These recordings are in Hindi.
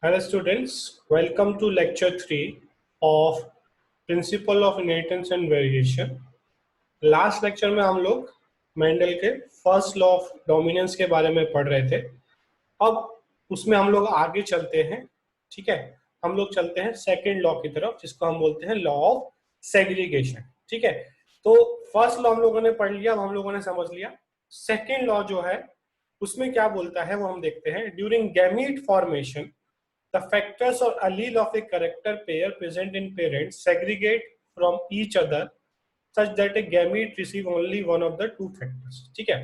Hello students, welcome to lecture 3 of Principle of Inheritance and Variation. Last lecture में हम लोग मेंडल के फर्स्ट लॉ ऑफ डोमिनेंस के बारे में पढ़ रहे थे। अब उसमें हम लोग आगे चलते हैं, ठीक है। हम लोग चलते हैं सेकेंड लॉ की तरफ, जिसको हम बोलते हैं लॉ ऑफ सेग्रीगेशन, ठीक है। तो फर्स्ट लॉ हम लोगों ने पढ़ लिया, अब हम लोगों ने समझ लिया। सेकेंड लॉ जो है उसमें क्या बोलता है वो हम देखते हैं। During gamete formation the factors or allele of a character pair present in parents segregate from each other such that a gamete receive only one of the two factors, ठीक है।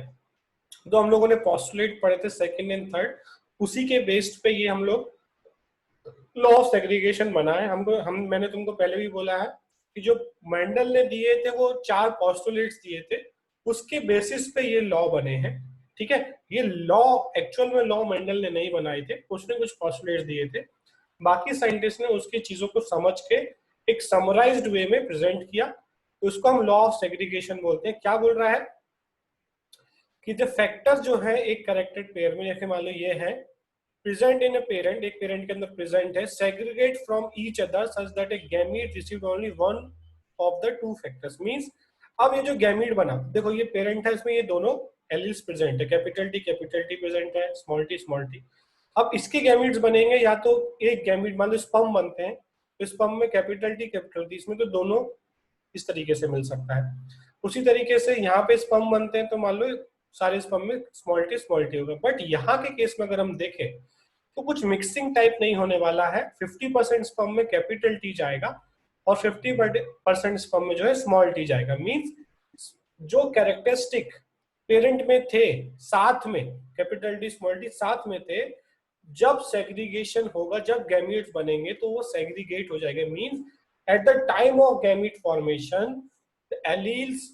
तो हम लोगों ने पोस्टुलेट पढ़े थे सेकंड एंड थर्ड, उसी के बेस्ड पे ये हम लोग लॉ ऑफ सेग्रीगेशन बनाए। मैंने तुमको पहले भी बोला है कि जो मेंडल ने दिए थे वो 4 पोस्टुलेट्स दिए थे, उसके बेसिस पे ये लॉ बने हैं, ठीक है। ये लॉ एक्चुअल में लॉ मेंडल ने नहीं बनाए थे, उसने कुछ पोस्टुलेट्स दिए थे, बाकी साइंटिस्ट ने उसकी चीजों को समझ के एक समराइज्ड वे में प्रेजेंट किया, तो उसको हम लॉ ऑफ सेग्रीगेशन बोलते हैं। क्या बोल रहा है कि जो फैक्टर जो है एक करेक्टेड पेयर में, जैसे मान लो ये है प्रेजेंट इन अ पेरेंट, एक पेरेंट के अंदर प्रेजेंट है, segregate from each other such that A gamete receive only one of the two factors. Means अब ये जो गैमीट बना, देखो ये पेरेंट है, इसमें ये दोनों एलिल्स प्रेजेंट है, कैपिटल टी प्रेजेंट है, स्मॉल टी। अब इसके गैमीट्स बनेंगे, या तो एक गैमीट मान लो स्पर्म बनते हैं, तो स्पर्म में कैपिटल टी, इसमें तो दोनों इस तरीके से मिल सकता है। उसी तरीके से यहाँ पे स्पर्म बनते हैं, तो मान लो सारे स्पर्म में स्मॉल टी होगा। बट यहाँ के केस में अगर हम देखें तो कुछ मिक्सिंग टाइप नहीं होने वाला है। 50% स्पर्म में कैपिटल टी जाएगा और 50% स्पर्म में जो है स्मॉल टी जाएगा। मींस जो कैरेक्टरिस्टिक पेरेंट में थे साथ में, कैपिटल टी स्मॉल टी साथ में थे, जब सेग्रीगेशन होगा, जब गैमीट्स बनेंगे तो वो सेग्रीगेट हो जाएगा। Means at the time of gamete formation the alleles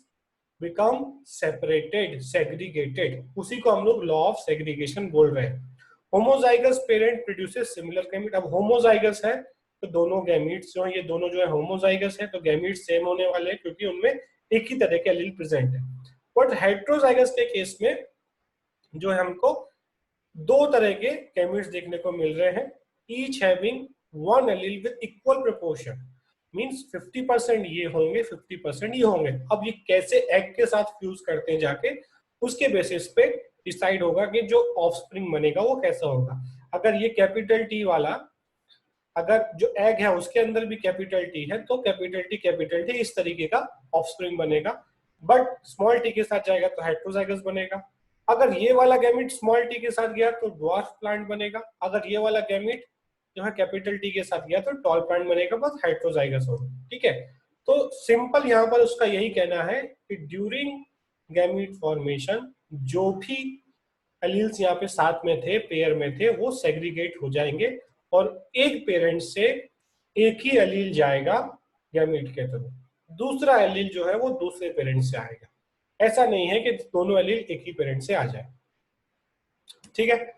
become separated, segregated, उसी को हम लोग लॉ ऑफ सेग्रीगेशन बोल रहे हैं। Homozygous parent produces similar gamete. अब होमोजाइगस है तो दोनों गैमीट्स जो है, ये दोनों जो है होमोजाइगस है, तो गैमीट्स सेम होने वाले हैं क्योंकि उनमें एक ही तरह के एलील प्रेजेंट है। बट हेट्रोजाइगस के केस में जो है हमको दो तरह के गैमीट्स देखने को मिल रहे हैं, each having one allele with equal proportion. Means 50% ये होंगे, 50% ये होंगे। अब ये कैसे एग के साथ फ्यूज करते हैं जाके, उसके बेसिस पे डिसाइड होगा कि जो ऑफस्प्रिंग बनेगा वो कैसा होगा। अगर ये कैपिटल टी वाला, अगर जो एग है उसके अंदर भी कैपिटल टी है, तो कैपिटल टी इस तरीके का ऑफस्प्रिंग बनेगा। बट स्मॉल टी के साथ जाएगा तो हेट्रोजाइगस बनेगा। अगर ये वाला गैमीट स्मॉल टी के साथ गया तो ड्वार्फ प्लांट बनेगा। अगर ये वाला गैमीट जो है कैपिटल टी के साथ गया तो टॉल प्लांट बनेगा, बस हेट्रोजाइगस होगा, ठीक है। तो सिंपल यहाँ पर उसका यही कहना है कि ड्यूरिंग गैमीट फॉर्मेशन जो भी एलील्स यहाँ पे साथ में थे, पेयर में थे, वो सेग्रीगेट हो जाएंगे और एक पेरेंट से एक ही एलील जाएगा गैमीट के थ्रू, दूसरा एलील जो है वो दूसरे पेरेंट से आएगा। ऐसा नहीं है कि दोनों एलील एक ही पेरेंट से आ जाए, ठीक है।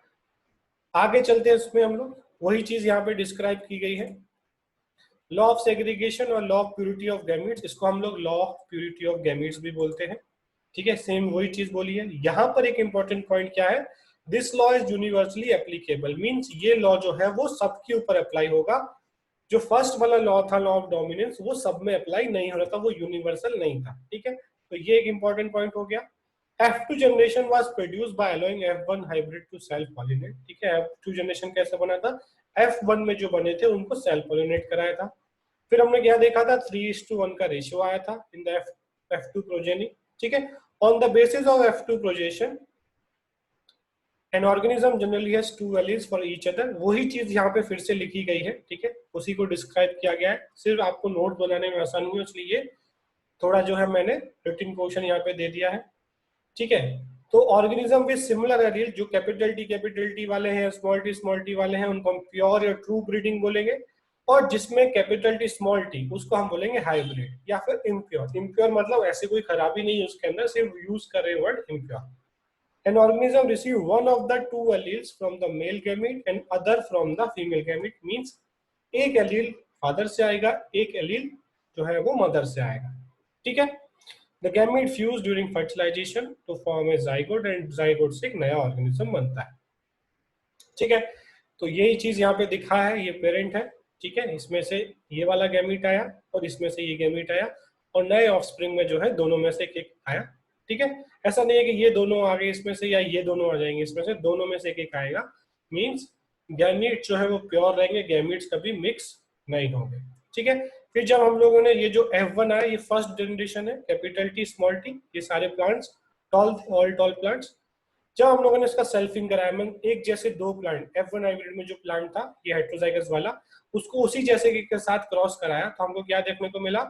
आगे चलते हैं, उसमें हम लोग वही चीज यहाँ पे डिस्क्राइब की गई है, लॉ ऑफ सेग्रीगेशन और law of purity of gametes. इसको हम लोग law of purity of gametes भी बोलते हैं, ठीक है। सेम वही चीज बोली है। यहाँ पर एक इंपॉर्टेंट पॉइंट क्या है, this law is universally applicable. Means ये लॉ जो है वो सबके ऊपर अप्लाई होगा। जो फर्स्ट वाला लॉ था, लॉ ऑफ डोमिनेंस, वो सब में अप्लाई नहीं हो रहा था, वो यूनिवर्सल नहीं था, ठीक है। तो ये एक इंपॉर्टेंट पॉइंट हो गया। F2 generation was produced by allowing F1 hybrid to self pollinate, ठीक है। F2 जनरेशन कैसे बना था, F1 में जो बने थे उनको सेल्फ पॉलिनेट कराया था। फिर हमने क्या देखा था, 3:1 का रेशियो आया था इन द F2 प्रोजेनी, ठीक है। On the basis of F2 progeny an organism generally has two alleles for each other. वही चीज यहाँ पे फिर से लिखी गई है, ठीक है, उसी को डिस्क्राइब किया गया है। सिर्फ आपको नोट बनाने में आसानी हो इसलिए थोड़ा जो है मैंने रिटन क्वेश्चन यहाँ पे दे दिया है, ठीक है। तो ऑर्गेनिज्म विद सिमिलर एलील, जो कैपिटल टी वाले हैं, स्मॉल टी वाले हैं, उनको हम प्योर या ट्रू ब्रीडिंग बोलेंगे। और जिसमें कैपिटल टी स्मॉल टी, उसको हम बोलेंगे हाइब्रिड या फिर इम्प्योर। इम्प्योर मतलब ऐसे कोई खराबी नहीं है उसके अंदर, सिर्फ यूज कर रहे word impure. An organism receive one of the two alleles from the male gamete and other from the female gamete. Means एक एलील फादर से आएगा, एक एलील जो है वो मदर से आएगा, ठीक है। The gamete fuse during fertilization to form a zygote and zygote से एक नया ऑर्गेनिज्म बनता है, ठीक है। तो यही चीज यहाँ पे दिखा है, ये पेरेंट है, ठीक है, इसमें से ये वाला गैमीट आया और इसमें से ये गैमीट आया, और नए ऑफस्प्रिंग में जो है दोनों में से एक एक आया, ठीक है। ऐसा नहीं है कि ये दोनों आ गए इसमें से या ये दोनों आ जाएंगे इसमें से, दोनों में से एक एक आएगा। मीन्स गैमीट जो है वो प्योर रहेंगे, गैमीट्स कभी मिक्स नहीं होंगे, ठीक है। फिर जब हम लोगों ने ये जो F1 आया, ये फर्स्ट जनरेशन है, कैपिटल टी स्मॉल टी, ये सारे plants tall, all tall plants. जब हम लोगों ने इसका सेल्फिंग कराया, मैं एक जैसे दो प्लांट, F1 हाइब्रिड में जो प्लांट था ये हेट्रोजाइगस वाला, उसको उसी जैसे के साथ क्रॉस कराया, तो हमको क्या देखने को मिला,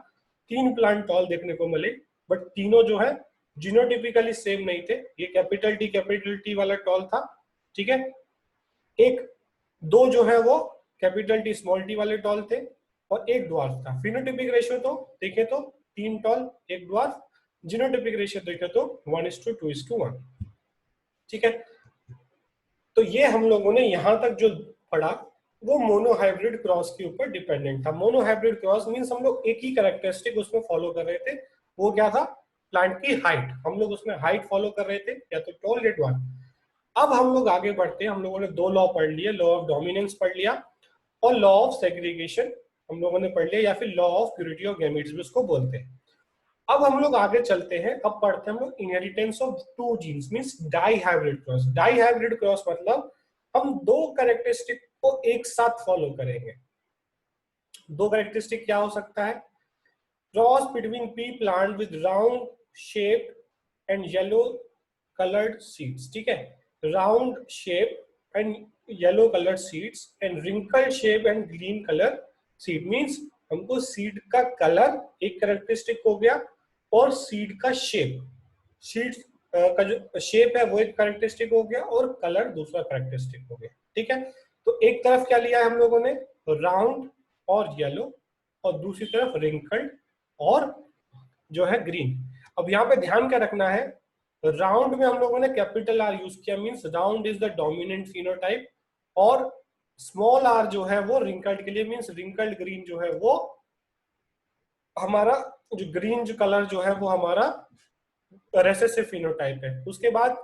3 प्लांट टॉल देखने को मिले, बट तीनों जो है जीनोटिपिकली सेम नहीं थे। ये कैपिटल टी वाला टॉल था, ठीक है। एक दो जो है वो कैपिटल टी स्मॉल टी वाले टॉल थे, और एक ड्वार्फ था। फिनोटिपिक रेशियो तो देखे तो 3 टॉल 1 ड्वार्फ, जीनोटिपिक रेशियो देखे तो 1:2:1, ठीक है। तो ये हम लोगों ने यहां तक जो पढ़ा वो मोनोहाइब्रिड क्रॉस के ऊपर डिपेंडेंट था। मोनोहाइब्रिड क्रॉस मींस हम लोग एक ही कैरेक्टरिस्टिक उसमें फॉलो कर रहे थे, वो क्या था, प्लांट की हाइट, हम लोग उसमें हाइट फॉलो कर रहे थे, या तो टॉल या ड्वार्फ। अब हम लोग आगे बढ़ते हैं, हम लोगों ने 2 लॉ पढ़ लिए, लॉ ऑफ डोमिनेंस पढ़ लिया और लॉ ऑफ सेग्रीगेशन हम लोगों ने पढ़ लिया, या फिर law of purity of gametes भी उसको बोलते हैं। अब हम लोग आगे चलते हैं, अब पढ़ते हैं हम लोग inheritance of 2 genes means dihybrid cross. Dihybrid cross मतलब हम 2 कैरेक्टरिस्टिक को एक साथ फॉलो करेंगे। 2 कैरेक्टरिस्टिक क्या हो सकता है, cross between pea plant with round shape and yellow coloured seeds, ठीक है, round shape and yellow coloured seeds and wrinkle shape and green colour seed. Means हमको सीड का कलर एक कैरेक्टरिस्टिक हो गया, और सीड का शेप, सीड का जो शेप है वो एक कैरेक्टरिस्टिक हो गया, और कलर दूसरा कैरेक्टरिस्टिक हो गया, ठीक है। तो एक तरफ क्या लिया है हम लोगों ने, राउंड और येलो, और दूसरी तरफ रिंकल्ड और जो है ग्रीन। अब यहाँ पे ध्यान क्या रखना है, राउंड में हम लोगों ने कैपिटल आर यूज किया, means round is the dominant phenotype, और स्मॉल आर जो है वो रिंकल्ड के लिए, मींस रिंकल्ड ग्रीन जो है वो हमारा, जो ग्रीन जो कलर जो है वो हमारा रेसेसिव फिनोटाइप है। उसके बाद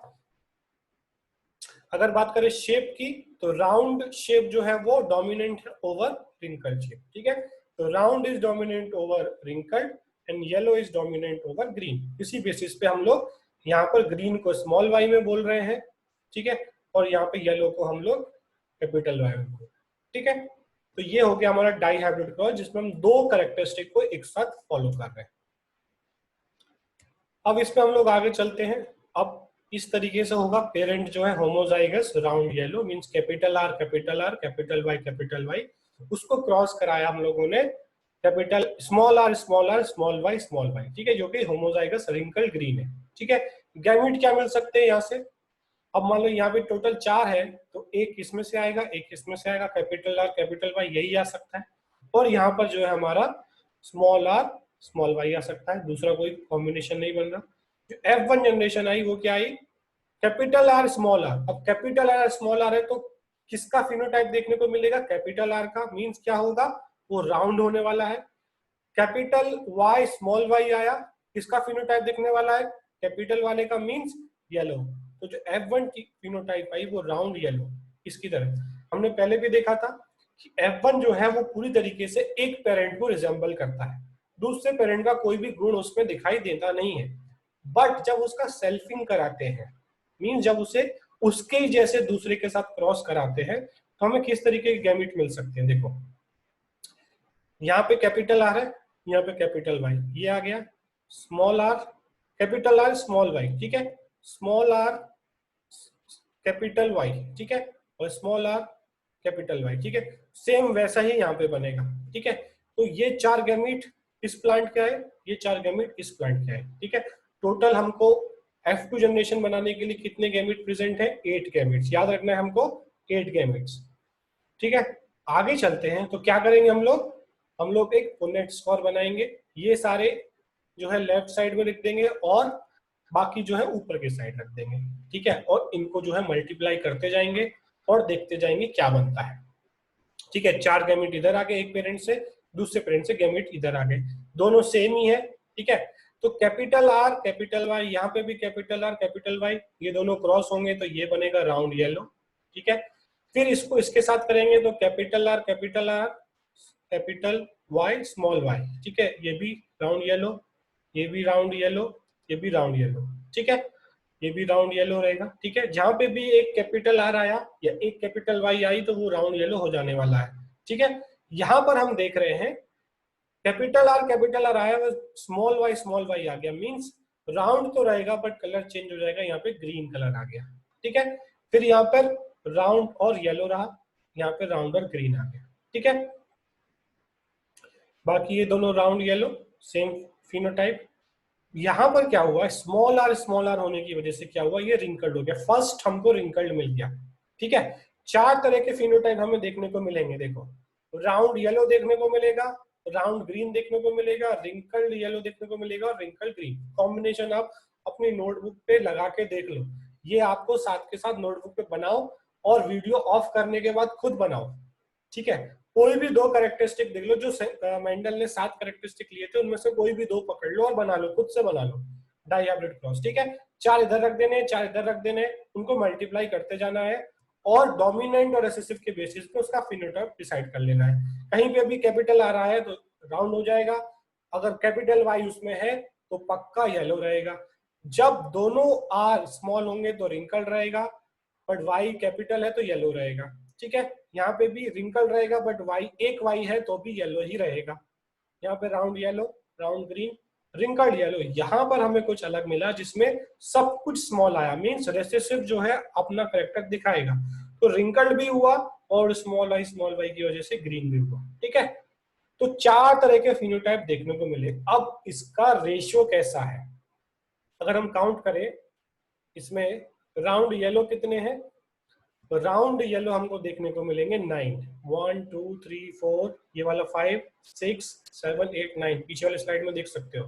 अगर बात करें शेप की, तो राउंड शेप जो है वो डोमिनेंट ओवर रिंकल्ड शेप, ठीक है। तो round is dominant over wrinkled and yellow is dominant over green. इसी बेसिस पे हम लोग यहाँ पर ग्रीन को स्मॉल वाई में बोल रहे हैं, ठीक है, और यहाँ पे येलो को हम लोग कैपिटल वाई में बोल रहे हैं, ठीक है। तो ये हो गया हमारा डाई हाइब्रिड क्रॉस, जिसमें हम 2 कैरेक्टरिस्टिक को एक साथ फॉलो कर रहे हैं। अब इसमें हम लोग आगे चलते हैं। अब इस तरीके से होगा, पेरेंट जो है homozygous round yellow means capital R capital Y, उसको क्रॉस कराया हम लोगों ने capital small R small Y, ठीक है, जो कि होमोजाइगस रिंकल ग्रीन है, ठीक है। गैमीट क्या मिल सकते हैं यहाँ से, अब मान लो यहाँ पे टोटल 4 है, तो एक इसमें से आएगा, एक इसमें से आएगा, कैपिटल आर कैपिटल वाई यही आ सकता है, और यहाँ पर जो है हमारा स्मॉल आर स्मॉल वाई आ सकता है, दूसरा कोई कॉम्बिनेशन नहीं बन रहा। जो F1 जनरेशन आई वो क्या आई, कैपिटल आर स्मॉल आर। अब कैपिटल आर स्मॉल आर है तो किसका फिनोटाइप देखने को मिलेगा, कैपिटल आर का, मींस क्या होगा, वो राउंड होने वाला है। कैपिटल वाई स्मॉल वाई आया, किसका फिनोटाइप देखने वाला है, कैपिटल वाले का, मींस येलो। तो जो F1 की फिनोटाइप आई वो राउंड येलो इसकी तरह। हमने पहले भी देखा था कि F1 जो है वो पूरी तरीके से एक पेरेंट को रिजेंबल करता है, दूसरे पेरेंट का कोई भी गुण उसमें दिखाई देता नहीं है। बट जब उसका सेल्फिंग कराते हैं, मीन जब उसे उसके ही जैसे दूसरे के साथ क्रॉस कराते हैं, तो हमें किस तरीके के गैमिट मिल सकते हैं। देखो यहाँ पे कैपिटल आर है, यहाँ पे कैपिटल वाई, ये आ गया small R capital R small Y, ठीक है, स्मॉल आर कैपिटल वाई, ठीक है, और स्मॉल आर कैपिटल वाई, ठीक है। सेम वैसा ही यहाँ पे बनेगा, ठीक है। तो ये 4 गैमिट इस प्लांट का है, ये 4 गैमिट इस प्लांट का है, ठीक है। टोटल हमको F2 जनरेशन बनाने के लिए कितने गैमिट प्रेजेंट है, 8 गैमिट्स, याद रखना है हमको 8 गैमिट्स, ठीक है। आगे चलते हैं, तो क्या करेंगे हम लोग एक पुनेट स्कोर बनाएंगे, ये सारे जो है लेफ्ट साइड में लिख देंगे और बाकी जो है ऊपर के साइड रख देंगे, ठीक है, और इनको जो है मल्टीप्लाई करते जाएंगे और देखते जाएंगे क्या बनता है, ठीक है। 4 गैमिट इधर आ गए एक पेरेंट से, दूसरे पेरेंट से गैमिट इधर आ गए, दोनों सेम ही है, ठीक है। तो कैपिटल आर कैपिटल वाई, यहाँ पे भी कैपिटल आर कैपिटल वाई, ये दोनों क्रॉस होंगे तो ये बनेगा राउंड येलो, ठीक है। फिर इसको इसके साथ करेंगे तो capital R capital Y small Y, ठीक है, ये भी राउंड येलो, ये भी राउंड येलो, ये भी राउंड येलो, ठीक है, ये भी राउंड येलो रहेगा, ठीक है। जहां पे भी एक कैपिटल आर आया या एक कैपिटल वाई आई तो वो राउंड येलो हो जाने वाला है, ठीक है। यहां पर हम देख रहे हैं कैपिटल आर आया, स्मॉल वाई आ गया, मींस राउंड तो रहेगा बट कलर चेंज हो जाएगा, यहाँ पे ग्रीन कलर आ गया, ठीक है। फिर यहाँ पर राउंड और येलो रहा, यहाँ पे राउंड और ग्रीन आ गया, ठीक है। बाकी ये दोनों राउंड येलो, सेम फिनोटाइप। यहां पर क्या हुआ, स्मॉल आर होने की वजह से क्या हुआ, ये रिंकल्ड हो गया, फर्स्ट हमको रिंकल्ड मिल गया, ठीक है। चार तरह के फिनोटाइप हमें देखने को मिलेंगे, देखो, राउंड येलो देखने को मिलेगा, राउंड ग्रीन देखने को मिलेगा, रिंकल्ड येलो देखने को मिलेगा और रिंकल्ड ग्रीन। कॉम्बिनेशन आप अपनी नोटबुक पे लगा के देख लो, ये आपको साथ के साथ नोटबुक पे बनाओ और वीडियो ऑफ करने के बाद खुद बनाओ, ठीक है। कोई भी दो कैरेक्टरिस्टिक देख लो, जो मेंडल ने 7 कैरेक्टरिस्टिक लिए थे उनमें से कोई भी दो पकड़ लो और बना लो, खुद से बना लो डाई हाइब्रिड क्रॉस, ठीक है। 4 इधर रख देने, 4 इधर रख देने, उनको मल्टीप्लाई करते जाना है और डोमिनेंट और रिसेसिव के बेसिस पे उसका फिनोटाइप डिसाइड कर लेना है। कहीं पे भी कैपिटल आ रहा है तो राउंड हो जाएगा, अगर कैपिटल वाई उसमें है तो पक्का येलो रहेगा। जब दोनों आर स्मॉल होंगे तो रिंकल रहेगा, बट वाई कैपिटल है तो येलो रहेगा, ठीक है। यहाँ पे भी रिंकल रहेगा बट वाई एक वाई है तो भी येलो ही रहेगा। यहाँ पे round yellow, round green, wrinkled yellow. यहाँ पर हमें कुछ अलग मिला जिसमें सब कुछ स्मॉल आया, मींस रेसेसिव जो है अपना करेक्टर दिखाएगा, तो रिंकल्ड भी हुआ और स्मॉल वाई की वजह से ग्रीन भी हुआ, ठीक है। तो 4 तरह के फिनोटाइप देखने को मिले। अब इसका रेशियो कैसा है, अगर हम काउंट करें इसमें राउंड येलो कितने हैं, तो राउंड येलो हमको देखने को मिलेंगे 9, 1 2 3 4, ये वाला 5 6 7 8 9, पीछे वाले स्लाइड में देख सकते हो।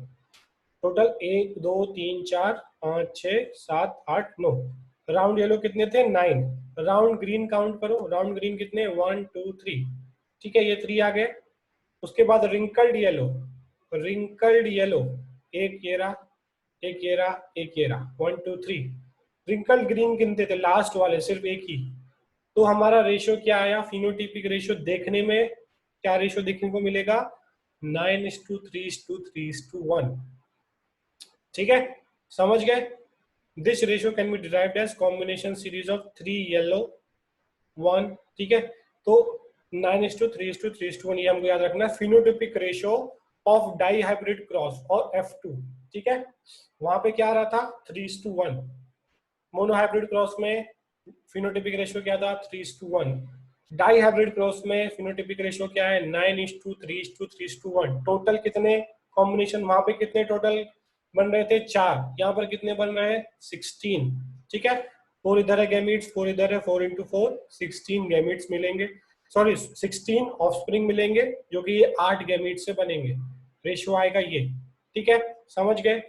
टोटल 1 2 3 4 5 6 7 8 9, राउंड येलो कितने थे 9। राउंड ग्रीन काउंट करो, राउंड ग्रीन कितने 1 2 3, ठीक है, ये 3 आ गए। उसके बाद रिंकल्ड येलो, रिंकल्ड येलो एक ये रहा, एक ये रहा, एक ये रहा, 1 2 3। रिंकल्ड ग्रीन गिनते थे लास्ट वाले सिर्फ एक ही, तो हमारा रेशियो क्या आया, फिनोटिपिक रेशियो देखने में क्या रेशियो देखने को मिलेगा, 9:3:3:1, ठीक है, समझ गए। This ratio can be derived as combination series of 3 yellow 1, ठीक है। तो 9:3:3:1 ये हमको याद रखना है, phenotypic ratio of dihybrid cross और F2, ठीक है। वहां पे क्या आ रहा था 3:1, मोनोहाइब्रिड क्रॉस में फिनोटिपिक रेशियो क्या था 3:1, डाई हाइब्रिड क्रॉस में फिनोटिपिक रेशियो क्या है 9:3:3:1। टोटल कितने कॉम्बिनेशन वहां पे कितने टोटल बन रहे थे 4, यहाँ पर कितने बन रहे हैं 16, ठीक है। 4 इधर है गैमीट्स, 4 इधर है, 4 × 4 16 गैमीट्स मिलेंगे, सॉरी 16 ऑफस्प्रिंग मिलेंगे जो कि ये 8 गैमीट्स से बनेंगे, रेशियो आएगा ये, ठीक है, समझ गए।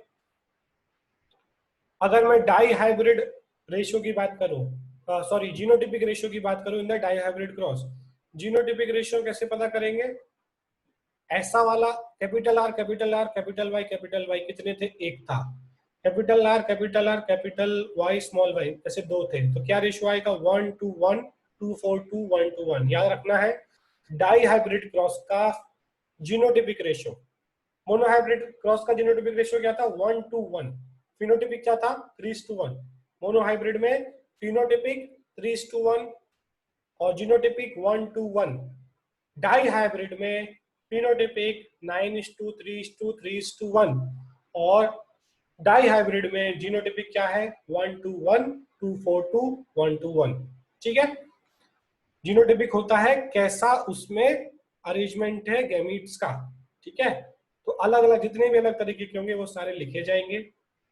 अगर मैं डाई हाइब्रिड रेशियो की बात करूं, सॉरी जीनोटिपिक रेशियो की बात करूं in the dihybrid cross, genotypic ratio कैसे पता करेंगे, ऐसा वाला capital R capital R capital Y कितने थे, एक था, capital R capital Y small Y ऐसे दो थे, तो क्या रेशियो आएगा 1:1, 2:4, 1:1। याद रखना है डाई हाइब्रिड क्रॉस का जीनोटिपिक रेशियो, मोनोहाइब्रिड क्रॉस का जीनोटिपिक रेशियो क्या था 1:1, फिनोटिपिक क्या था 3:1, मोनोहाइब्रिड में फिनोटिपिक 3:1 और जीनोटिपिक 1:1, डाई हाइब्रिड में फिनोटिपिक 9:3:3:1 और डाई हाइब्रिड में जीनोटिपिक क्या है 1:1, 2:4, 1:1, ठीक है। जीनोटिपिक होता है कैसा उसमें अरेंजमेंट है गैमीट्स का, ठीक है। तो अलग अलग जितने भी अलग तरीके के होंगे वो सारे लिखे जाएंगे,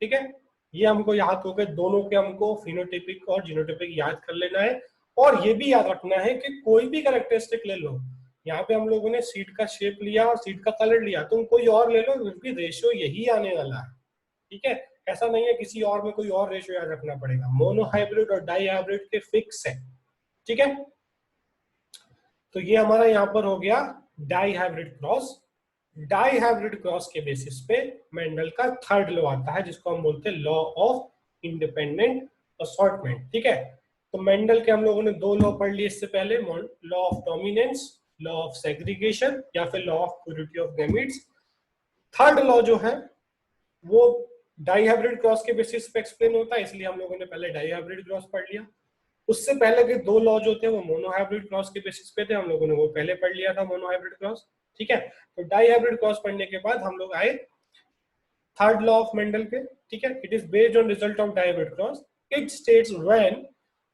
ठीक है। ये हमको याद हो गए, दोनों के हमको फिनोटिपिक और जीनोटिपिक याद कर लेना है। और ये भी याद रखना है कि कोई भी कैरेक्टरिस्टिक ले लो, यहाँ पे हम लोगों ने सीट का शेप लिया और सीट का कलर लिया, तुम कोई और ले लो फिर रेशियो यही आने वाला है, ठीक है। ऐसा नहीं है किसी और में कोई और रेशियो याद रखना पड़ेगा, मोनोहाइब्रिड और डाई हाइब्रिड के फिक्स है, ठीक है। तो ये हमारा यहाँ पर हो गया dihybrid cross. Dihybrid cross के बेसिस पे मेंडल का थर्ड लॉ आता है जिसको हम बोलते हैं लॉ ऑफ इंडिपेंडेंट असॉर्टमेंट, ठीक है। तो मेंडल के हम लोगों ने दो लॉ पढ़ लिए इससे पहले, law of dominance, law of segregation या फिर law of purity of gametes. Third law जो है वो डाइहाइब्रिड क्रॉस के बेसिस पे एक्सप्लेन होता है, इसलिए हम लोगों ने पहले डाइहाइब्रिड क्रॉस पढ़ लिया। उससे पहले के दो लॉ जो थे वो मोनोहाइब्रिड क्रॉस के बेसिस पे थे, हम लोगों ने वो पहले पढ़ लिया था मोनोहाइब्रिड क्रॉस। ठीक है, तो डाइहाइब्रिड क्रॉस पढ़ने के बाद हम लोग आए थर्ड लॉ ऑफ मेंडल पे। ठीक है, it is based on result of dihybrid cross. It states when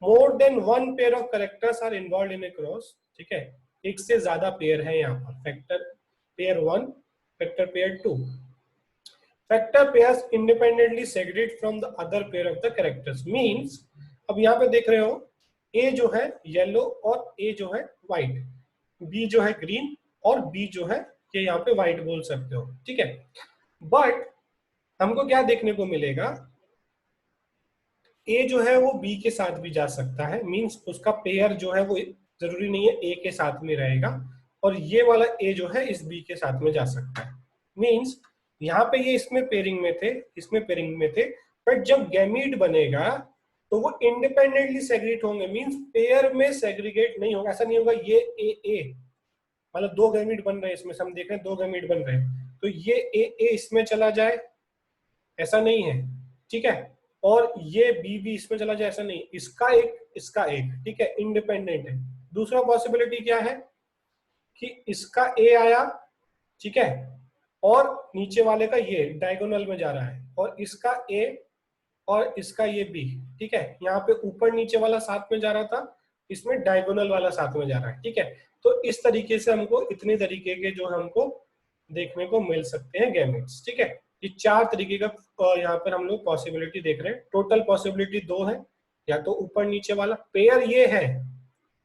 more than one pair of characters are involved in a cross. ठीक है, एक से ज्यादा पेयर है यहाँ पर, factor pair 1, factor pair 2, factor pairs independently segregate from the other pair of the characters. Means अब यहाँ पे देख रहे हो ए जो है येलो और ए जो है व्हाइट, बी जो है ग्रीन और बी जो है ये यहाँ पे व्हाइट बोल सकते हो। ठीक है, बट हमको क्या देखने को मिलेगा, ए जो है वो बी के साथ भी जा सकता है, मींस उसका पेयर जो है वो जरूरी नहीं है ए के साथ में रहेगा, और ये वाला ए जो है इस बी के साथ में जा सकता है। मींस यहाँ पे ये इसमें पेयरिंग में थे, इसमें पेयरिंग में थे, बट जब गैमीट बनेगा तो वो इंडिपेंडेंटली सेग्रीगेट होंगे, मींस पेयर में सेग्रीगेट नहीं होगा। ऐसा नहीं होगा ये ए मतलब दो गैमीट बन रहे हैं इसमें, हम देख रहे हैं दो गैमीट बन रहे हैं तो ये ए इसमें चला जाए, ऐसा नहीं है। ठीक है, और ये बी भी इसमें चला जाए, ऐसा नहीं, इसका एक इसका एक। ठीक है, इंडिपेंडेंट है। दूसरा पॉसिबिलिटी क्या है कि इसका ए आया, ठीक है, और नीचे वाले का ये डायगोनल में जा रहा है, और इसका ए और इसका ये बी। ठीक है, यहाँ पे ऊपर नीचे वाला साथ में जा रहा था, इसमें डायगोनल वाला साथ में जा रहा है। ठीक है, तो इस तरीके से हमको इतने तरीके के जो हमको देखने को मिल सकते हैं गैमेट्स। ठीक है, ये चार तरीके का यहाँ पर हम लोग पॉसिबिलिटी देख रहे हैं। टोटल पॉसिबिलिटी दो है, या तो ऊपर नीचे वाला पेयर ये है।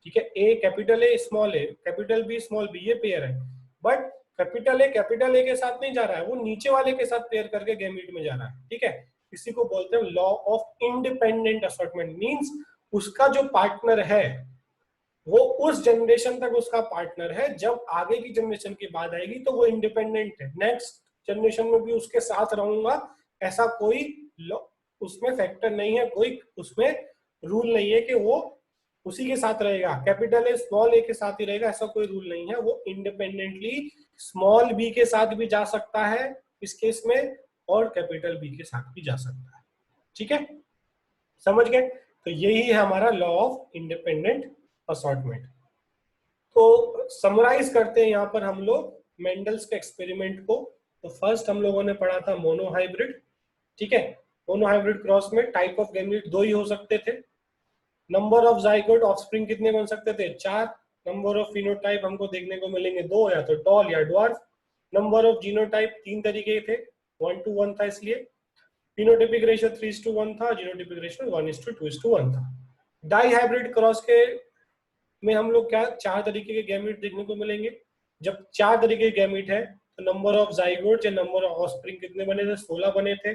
ठीक है, A capital A small A, capital B small B, ये पेयर है, बट कैपिटल ए के साथ नहीं जा रहा है, वो नीचे वाले के साथ पेयर करके गैमीट में जा रहा है। ठीक है, इसी को बोलते हैं law of independent assortment. Means उसका जो पार्टनर है वो उस जनरेशन तक उसका पार्टनर है, जब आगे की जनरेशन की बात आएगी तो वो इंडिपेंडेंट है, नेक्स्ट जनरेशन में भी उसके साथ रहूंगा, ऐसा कोई उसमें फैक्टर नहीं है, कोई उसमें रूल नहीं है कि वो उसी के साथ रहेगा, कैपिटल ए स्मॉल ए के साथ ही रहेगा, ऐसा कोई रूल नहीं है। वो इंडिपेंडेंटली स्मॉल बी के साथ भी जा सकता है इस केस में, और कैपिटल बी के साथ भी जा सकता है। ठीक है, समझ गए? तो यही है हमारा लॉ ऑफ इंडिपेंडेंट असॉर्टमेंट। तो समराइज करते हैं यहाँ पर हम लोग मेंडल्स के एक्सपेरिमेंट को। तो फर्स्ट हम लोगों ने पढ़ा था मोनोहाइब्रिड। ठीक है, मोनोहाइब्रिड क्रॉस में टाइप ऑफ गैमीट दो ही हो सकते थे। नंबर ऑफ जाइगोट ऑफस्प्रिंग कितने बन सकते थे? 4। नंबर ऑफ फिनोटाइप हमको देखने को मिलेंगे दो, या तो टॉल या ड्वार्फ। नंबर ऑफ जीनोटाइप 3 तरीके के थे, 1 to 1 था, इसलिए फिनोटाइपिक रेशियो 3:1 था, जीनोटाइपिक रेशियो 1:2:1 था। डाई हाइब्रिड क्रॉस के में हम लोग क्या 4 तरीके के गैमीट देखने को मिलेंगे। जब 4 तरीके के गैमीट है तो नंबर ऑफ जाइगोट या नंबर ऑफ ऑफस्प्रिंग कितने बने थे? 16 बने थे।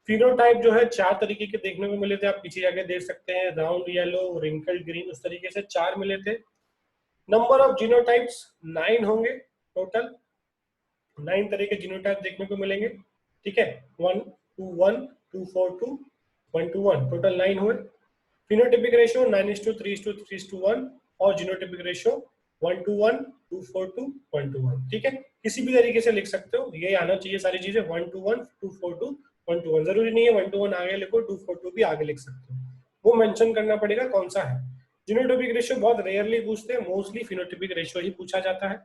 फिनोटाइप जो है 4 तरीके के देखने को मिले थे, आप पीछे जाके देख सकते हैं, राउंड येलो, रिंकल्ड ग्रीन, उस तरीके से 4 मिले थे। नंबर ऑफ जीनोटाइप्स 9 होंगे टोटल, 9 तरह के जीनोटाइप देखने को मिलेंगे। ठीक है, 1 to 1, 2 4 2, 1 to 1, टोटल 9 हुए। फिनोटाइपिक रेशियो 9:3:3:1 और जीनोटाइपिक रेशियो 1 to 1, 2 4 2, 1 to 1। ठीक है, किसी भी तरीके से लिख सकते हो, ये आना चाहिए सारी चीजें, 1 to 1, 2 4 2, 1 to 1। जरूरी नहीं है 1 to 1 आगे लिखो, 2 4 2 भी आगे लिख सकते हो, वो मेंशन करना पड़ेगा कौन सा है। जीनोटाइपिक रेशियो बहुत रेयरली पूछते हैं, मोस्टली फिनोटाइपिक रेशियो ही पूछा जाता है।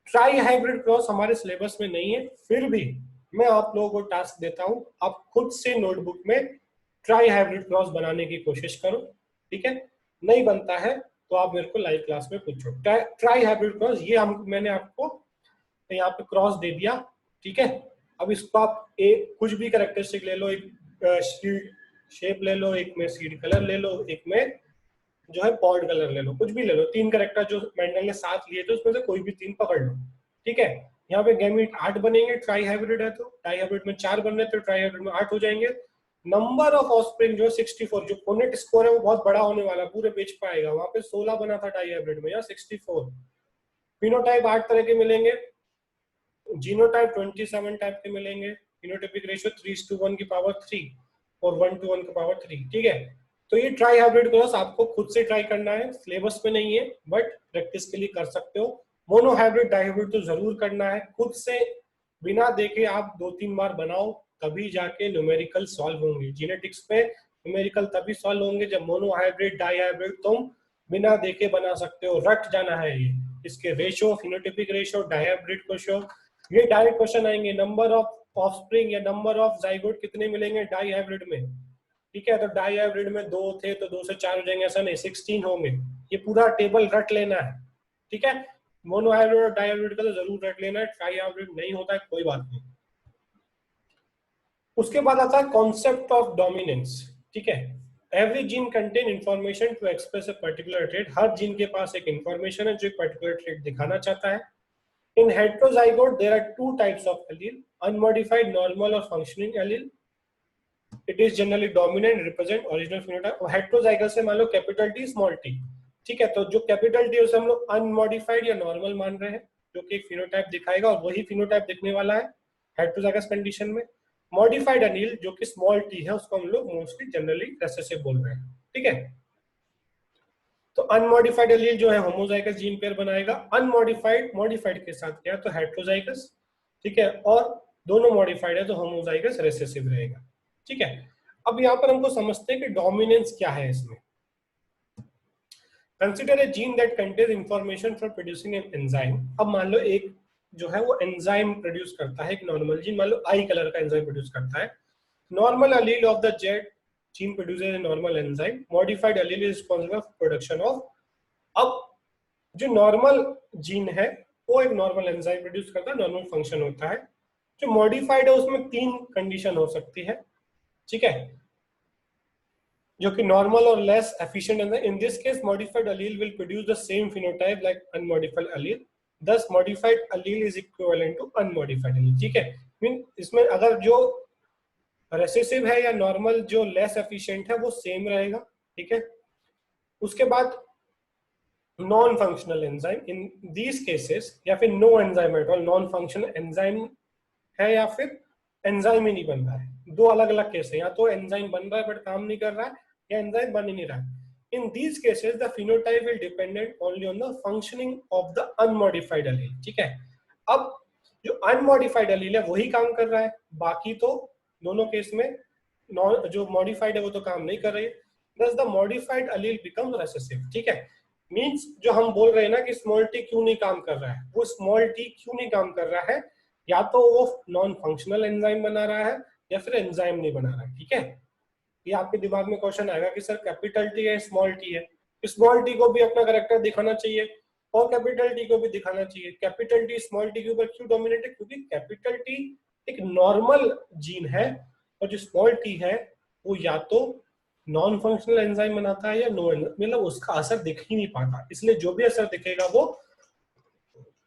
ट्राई हाइब्रिड क्रॉस हमारे सिलेबस में नहीं है, फिर भी मैं आप लोगों को टास्क देता हूं, आप खुद से नोटबुक में ट्राई हाइब्रिड क्रॉस बनाने की कोशिश करो। ठीक है, नहीं बनता है तो आप मेरे को लाइव क्लास में पूछो। ट्राई हाइब्रिड क्रॉस ये मैंने आपको यहाँ पे क्रॉस दे दिया। ठीक है, अब इसको आप कुछ भी कैरेक्टरिस्टिक ले लो, एक सीड शेप ले लो, एक में सीड कलर ले लो, एक में जो है पॉड कलर ले लो, कुछ भी ले लो। 3 कैरेक्टर जो मेंडल ने साथ लिए थे उसमें से कोई भी 3 पकड़ लो। ठीक है, यहाँ पे गैमीट 8 बनेंगे, ट्राई हाइब्रिड है तो। ट्राई हाइब्रिड में 4 बन रहे थे, ट्राई हाइब्रिड में 8 हो जाएंगे। नंबर ऑफ ऑफस्प्रिंग जो 64, जो पोनेट स्कोर है वो बहुत बड़ा होने वाला, पूरे पेज पे आएगा, वहां पे 16 बना था ट्राई हाइब्रिड में, या 64। फिनोटाइप 8 तरह के मिलेंगे, जीनोटाइप 27 टाइप के मिलेंगे। फिनोटाइपिक रेशियो 3:1 की पावर 3 और 1 to 1 की पावर 3। ठीक है, तो ये ट्राई हाइब्रिड क्रॉस आपको खुद से ट्राई करना है, सिलेबस में नहीं है, बट प्रैक्टिस के लिए कर सकते हो। मोनो हाइब्रिड डाइहाइब्रिड तो जरूर करना है खुद से, बिना देखे आप 2-3 बार बनाओ, तभी जाके न्यूमेरिकल सॉल्व होंगे। जेनेटिक्स में न्यूमेरिकल तभी सॉल्व होंगे जब मोनो हाइब्रिड डाई हाइब्रिड तुम बिना देखे बना सकते हो, रट जाना है ये, इसके ratio, phenotypic ratio, dihybrid ratio, ये डायरेक्ट क्वेश्चन आएंगे। नंबर ऑफ ऑफस्प्रिंग या नंबर ऑफ जाइगोट कितने मिलेंगे डाई हाइब्रिड में, ठीक है, तो डाई हाइब्रिड में 2 थे तो 2 से 4 हो जाएंगे, ऐसा नहीं 16 होंगे, ये पूरा टेबल रट लेना है, ठीक है। मोनो हाइब्रिड और डाई हाइब्रिड का तो जरूर रट लेना है, ट्राई हाइब्रिड नहीं होता है कोई बात नहीं। उसके बाद आता है कॉन्सेप्ट ऑफ डोमिनेंस, ठीक है। Every gene contain information to express a particular trait, हर जीन के पास एक इंफॉर्मेशन है जो एक पर्टिकुलर ट्रेट दिखाना चाहता है। In heterozygote, there are two types of allele: unmodified, normal, or functioning allele. It is generally dominant, represent original phenotype. और heterozygous से मान लो कैपिटल T स्मॉल t, ठीक है, तो जो कैपिटल T उसे हम लोग अनमॉडिफाइड या नॉर्मल मान रहे हैं, जो कि एक फिनोटाइप दिखाएगा और वही फिनोटाइप दिखने वाला है हेटरोजाइगस कंडीशन में। मॉडिफाइड अनील जो कि स्मॉल t है, उसको हम लोग मोस्टली जनरली रेसेसिव बोल रहे हैं, ठीक है। तो अनमॉडिफाइड एलील जो है होमोजाइगस जीन पेयर बनाएगा, अनमॉडिफाइड मॉडिफाइड के साथ क्या है तो हेट्रोजाइगस, ठीक है, और दोनों मॉडिफाइड है तो होमोजाइगस रेसेसिव रहेगा, ठीक है। अब यहाँ पर हमको समझते हैं कि डोमिनेंस क्या है इसमें। Consider a gene that contains information for producing an enzyme. अब मान लो एक जो है वो एंजाइम प्रोड्यूस करता है, एक नॉर्मल जीन मान लो आई कलर का एंजाइम प्रोड्यूस करता है। Normal allele of the jet gene produces a normal enzyme. Modified allele is responsible for production of, अब जो नॉर्मल जीन है वो एक नॉर्मल एंजाइम प्रोड्यूस करता है, नॉर्मल फंक्शन होता है। जो मॉडिफाइड है उसमें 3 कंडीशन हो सकती है, ठीक है, जो कि नॉर्मल और लेस एफिशिएंट है। In this case modified allele will produce the same phenotype like unmodified allele. Thus modified allele is equivalent to unmodified allele, ठीक है। मीन इसमें अगर जो रेसेसिव है या नॉर्मल जो लेस एफिशिएंट है वो सेम रहेगा, ठीक है। उसके बाद non functional enzyme in these cases, या फिर no enzyme at all, non functional enzyme है या फिर एंजाइम ही नहीं बन रहा है, दो अलग अलग केस है, या तो एंजाइम बन रहा है बट काम नहीं कर रहा है, या एंजाइम बन ही नहीं रहा है। इन these cases the phenotype will dependent only on the functioning of the unmodified allele, ठीक है। अब जो अनमॉडिफाइड एलील है वही काम कर रहा है, बाकी तो दोनों केस में जो मॉडिफाइड है वो तो काम नहीं कर रही है। Thus the modified allele becomes recessive, ठीक है। मींस जो हम बोल रहे हैं ना कि स्मॉल टी क्यों नहीं काम कर रहा है, वो स्मॉल टी क्यों नहीं काम कर रहा है, या तो वो नॉन फंक्शनल एंजाइम बना रहा है या फिर एंजाइम नहीं बना रहा है, ठीक है। ये आपके दिमाग में क्वेश्चन आएगा कि सर कैपिटल टी है स्मॉल टी है, स्मॉल टी को भी अपना कैरेक्टर दिखाना चाहिए और कैपिटल टी को भी दिखाना चाहिए। कैपिटल टी स्मॉल टी के ऊपर क्यों डोमिनेट है, क्योंकि कैपिटल टी एक नॉर्मल जीन है और जो स्मॉल टी है वो या तो नॉन फंक्शनल एंजाइम बनाता है या नो, मतलब उसका असर दिख ही नहीं पाता, इसलिए जो भी असर दिखेगा वो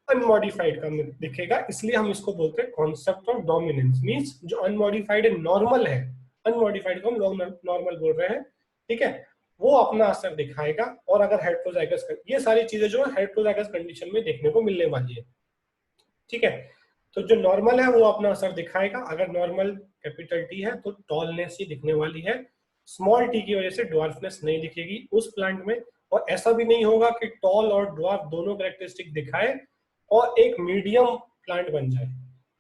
अनमॉडिफाइड का दिखेगा। इसलिए हम इसको बोलते हैं कॉन्सेप्ट ऑफ डोमिनेंस। मींस जो अनमॉडिफाइड नॉर्मल है, अनमॉडिफाइड को हम लोग नॉर्मल बोल रहे हैं, ठीक है, वो अपना असर दिखाएगा। और अगर हेट्रोजाइगस, ये सारी चीजें जो है हेट्रोजाइगस कंडीशन में देखने को मिलने वाली है, ठीक है। तो जो नॉर्मल है वो अपना असर दिखाएगा, अगर नॉर्मल कैपिटल टी है तो टॉलनेस ही दिखने वाली है, स्मॉल टी की वजह से ड्वार्फनेस नहीं दिखेगी उस प्लांट में। और ऐसा भी नहीं होगा कि टॉल और ड्वार्फ दोनों कैरेक्टरिस्टिक दिखाए और एक मीडियम प्लांट बन जाए।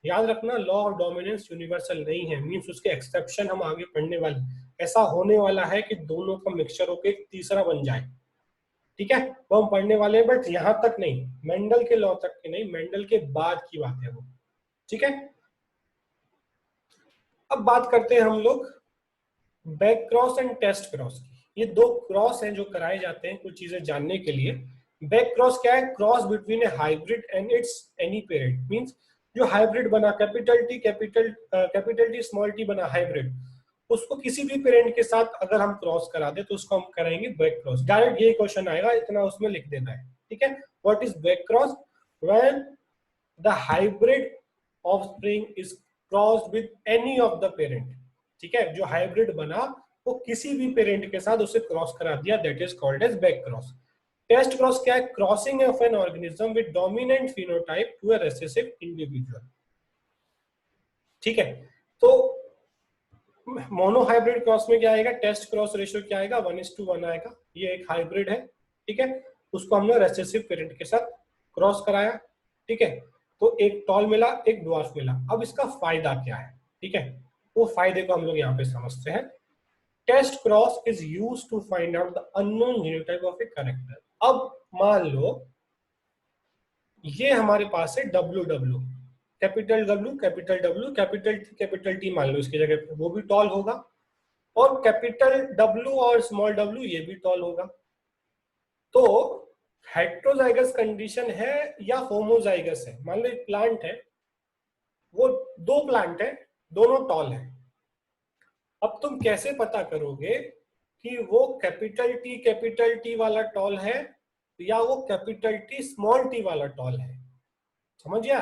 याद रखना लॉ ऑफ डोमिनेंस यूनिवर्सल नहीं है, मींस उसके एक्सेप्शन हम आगे पढ़ने वाले, ऐसा होने वाला है कि दोनों का मिक्सचर होकर एक तीसरा बन जाए, ठीक है, वो हम पढ़ने वाले हैं, बट यहां तक नहीं, मेंडल के लॉ तक के नहीं, मेंडल के बाद की बात है वो, ठीक है। अब बात करते हैं हम लोग back cross and test cross की। ये 2 क्रॉस हैं जो कराए जाते हैं कुछ चीजें जानने के लिए। बैक क्रॉस क्या है, cross between A hybrid and it's any parent. Means जो हाइब्रिड बना कैपिटल टी स्मॉल टी बना हाइब्रिड, उसको किसी भी पेरेंट के साथ अगर हम क्रॉस करा दे तो उसको हम कराएंगे बैक क्रॉस। डायरेक्ट यही क्वेश्चन आएगा, इतना उसमें लिख देना है, ठीक है। What is back cross? When the hybrid offspring is crossed with any of the parent, ठीक है, जो हाइब्रिड बना वो किसी भी पेरेंट के साथ उसे क्रॉस करा दिया, that is called as back cross. Test cross क्या है? Crossing of an organism with dominant phenotype to a recessive individual, ठीक है। तो मोनोहाइब्रिड क्रॉस में क्या आएगा, टेस्ट क्रॉस रेशियो क्या आएगा, 1:1 आएगा। ये एक हाइब्रिड है, ठीक है, उसको हमने रेसेसिव पेरेंट के साथ क्रॉस कराया, ठीक है, तो एक टॉल मिला, एक ड्वार्फ मिला। अब इसका फायदा क्या है, ठीक है, वो फायदे को हम लोग यहाँ पे समझते हैं। Test cross is used to find out the unknown genotype of a character. अब मान लो ये हमारे पास है WW, capital W capital W capital T मान लो इसकी जगह पे, वो भी टॉल होगा, और कैपिटल W और स्मॉल w ये भी टॉल होगा। तो हेट्रोजाइगस कंडीशन है या होमोजाइगस है, मान लो एक प्लांट है, वो दो प्लांट है, दोनों टॉल है। अब तुम कैसे पता करोगे कि वो कैपिटल टी वाला टॉल है या वो कैपिटल टी स्मॉल टी वाला टॉल है? समझ गया?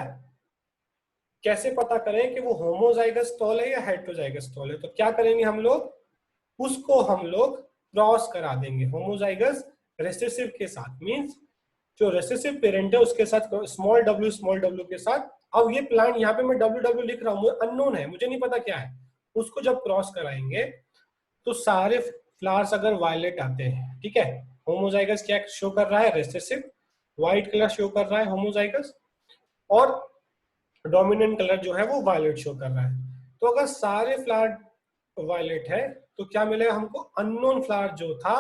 कैसे पता करें कि वो होमोजाइगस टॉल है या हेट्रोजाइगस टॉल है? तो क्या करेंगे हम लोग, उसको हम लोग क्रॉस करा देंगे होमोजाइगस रेसेसिव के साथ। मींस जो रेसेसिव पेरेंट है उसके साथ स्मॉल w के साथ। अब ये प्लांट यहाँ पे मैं WW लिख रहा हूँ, अननोन है, मुझे नहीं पता क्या है, उसको जब क्रॉस कराएंगे तो सारे फ्लावर्स अगर वायलेट आते हैं, ठीक है, होमोजाइगस क्या शो कर रहा है, रेसेसिव, व्हाइट कलर शो कर रहा है होमोजाइगस, और डोमिनेंट कलर जो है वो वायलेट शो कर रहा है। तो अगर सारे फ्लावर वायलेट है तो क्या मिलेगा हमको, अननोन फ्लावर जो था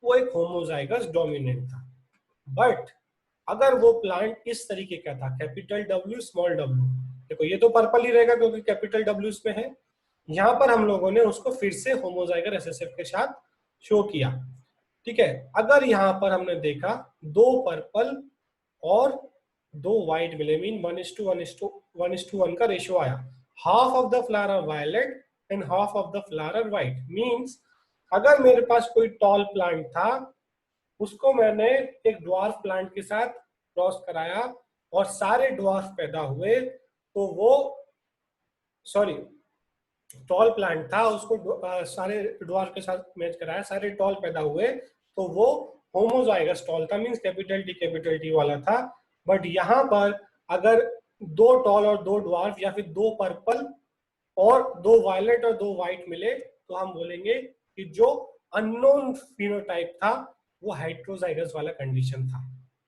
वो एक होमोजाइगस डोमिनेंट था। बट अगर वो प्लांट इस तरीके का था, कैपिटल W स्मॉल w, देखो ये तो पर्पल ही रहेगा क्योंकि कैपिटल W इसमें है, यहां पर हम लोगों ने उसको फिर से होमोजाइगस रेसेसिव के साथ शो किया, ठीक है। अगर यहां पर हमने देखा दो पर्पल और दो व्हाइट मिले, मीन 1:1 का रेशियो आया, half of the flower are violet and half of the flower are white. Means अगर मेरे पास कोई टॉल प्लांट था, उसको मैंने एक ड्वार्फ प्लांट के साथ क्रॉस कराया और सारे ड्वार्फ पैदा हुए, तो वो सॉरी टॉल प्लांट था, उसको सारे ड्वार्फ के साथ मैच कराया, सारे टॉल पैदा हुए, तो वो होमोजाइगस टॉल था, मींस कैपिटल टी वाला था। बट यहाँ पर अगर दो टॉल और दो ड्वार्फ या फिर दो पर्पल और दो वायलेट और दो व्हाइट मिले, तो हम बोलेंगे कि जो अननोन फिनोटाइप था वो हेट्रोजाइगस वाला कंडीशन था,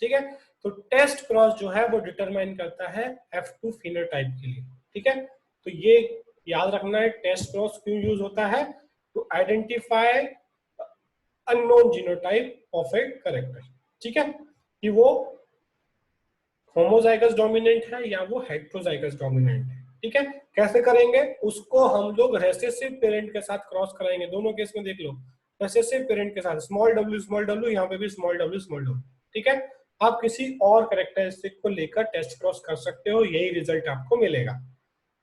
ठीक है। तो टेस्ट क्रॉस जो है वो डिटरमाइन करता है F2 फिनोटाइप के लिए, ठीक है। तो ये याद रखना है, टेस्ट क्रॉस क्यों यूज होता है, to identify unknown genotype of a character, ठीक है, कि वो होमोजाइगस डोमिनेंट है या वो हेट्रोजाइगस डोमिनेंट है, ठीक है। कैसे करेंगे, उसको हम लोग रेसेसिव पेरेंट के साथ क्रॉस कराएंगे। दोनों केस में देख लो, रेसेसिव पेरेंट के साथ स्मॉल w, यहाँ पे भी स्मॉल w, ठीक है। आप किसी और कैरेक्टरिस्टिक को लेकर टेस्ट क्रॉस कर सकते हो, यही रिजल्ट आपको मिलेगा,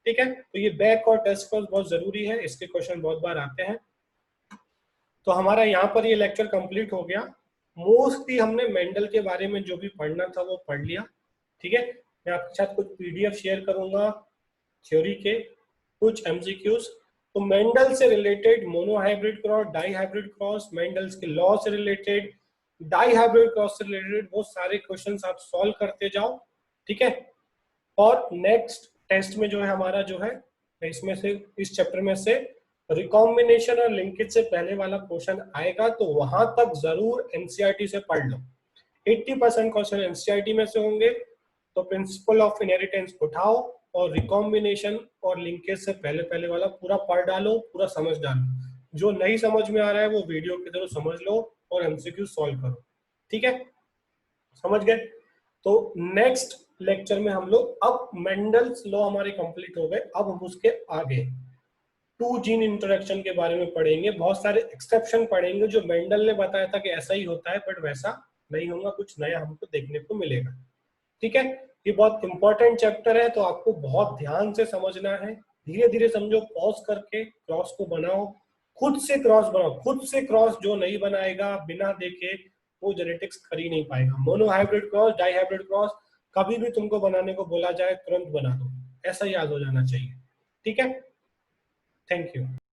ठीक है। तो ये बैक और टेस्ट क्रॉस बहुत जरूरी है, इसके क्वेश्चन बहुत बार आते हैं। तो हमारा यहाँ पर ये लेक्चर कंप्लीट हो गया। मोस्टली हमने मेंडल के बारे में जो भी पढ़ना था वो पढ़ लिया, ठीक है। मैं आपके साथ कुछ PDF शेयर करूंगा थ्योरी के, कुछ MCQs। तो मेंडल से related monohybrid cross, dihybrid cross, Mendel's के लॉ से रिलेटेड, डाई हाइब्रिड क्रॉस से रिलेटेड, वो सारे क्वेश्चंस आप सॉल्व करते जाओ, ठीक है। और नेक्स्ट टेस्ट में जो है हमारा जो है, इसमें से इस चैप्टर में से रिकॉम्बिनेशन और लिंकेज से पहले वाला क्वेश्चन आएगा, तो वहां तक जरूर NCERT से पढ़ लो। 80% क्वेश्चन NCERT में से होंगे, तो प्रिंसिपल ऑफ इनहेरिटेंस उठाओ और रिकॉम्बिनेशन और लिंकेज से पहले पहले वाला पूरा पढ़ डालो, पूरा समझ डालो। जो नहीं समझ में आ रहा है वो वीडियो की तरह समझ लो और MCQ सॉल्व करो, ठीक है, समझ गए। तो नेक्स्ट लेक्चर में हम लोग, अब मेंडल्स लॉ हमारे कंप्लीट हो गए, अब हम उसके आगे टू जीन इंटरेक्शन के बारे में पढ़ेंगे। बहुत सारे एक्सेप्शन पढ़ेंगे, जो मेंडल ने बताया था कि ऐसा ही होता है, बट वैसा नहीं होगा, कुछ नया हमको देखने को मिलेगा, ठीक है। ये बहुत इंपॉर्टेंट चैप्टर है, तो आपको बहुत ध्यान से समझना है, धीरे धीरे समझो, पॉज करके क्रॉस को बनाओ, खुद से क्रॉस बनाओ। खुद से क्रॉस जो नहीं बनाएगा बिना देखे, वो जेनेटिक्स कर ही नहीं पाएगा। Monohybrid cross, dihybrid cross कभी भी तुमको बनाने को बोला जाए तुरंत बना दो, ऐसा याद हो जाना चाहिए, ठीक है। Thank you.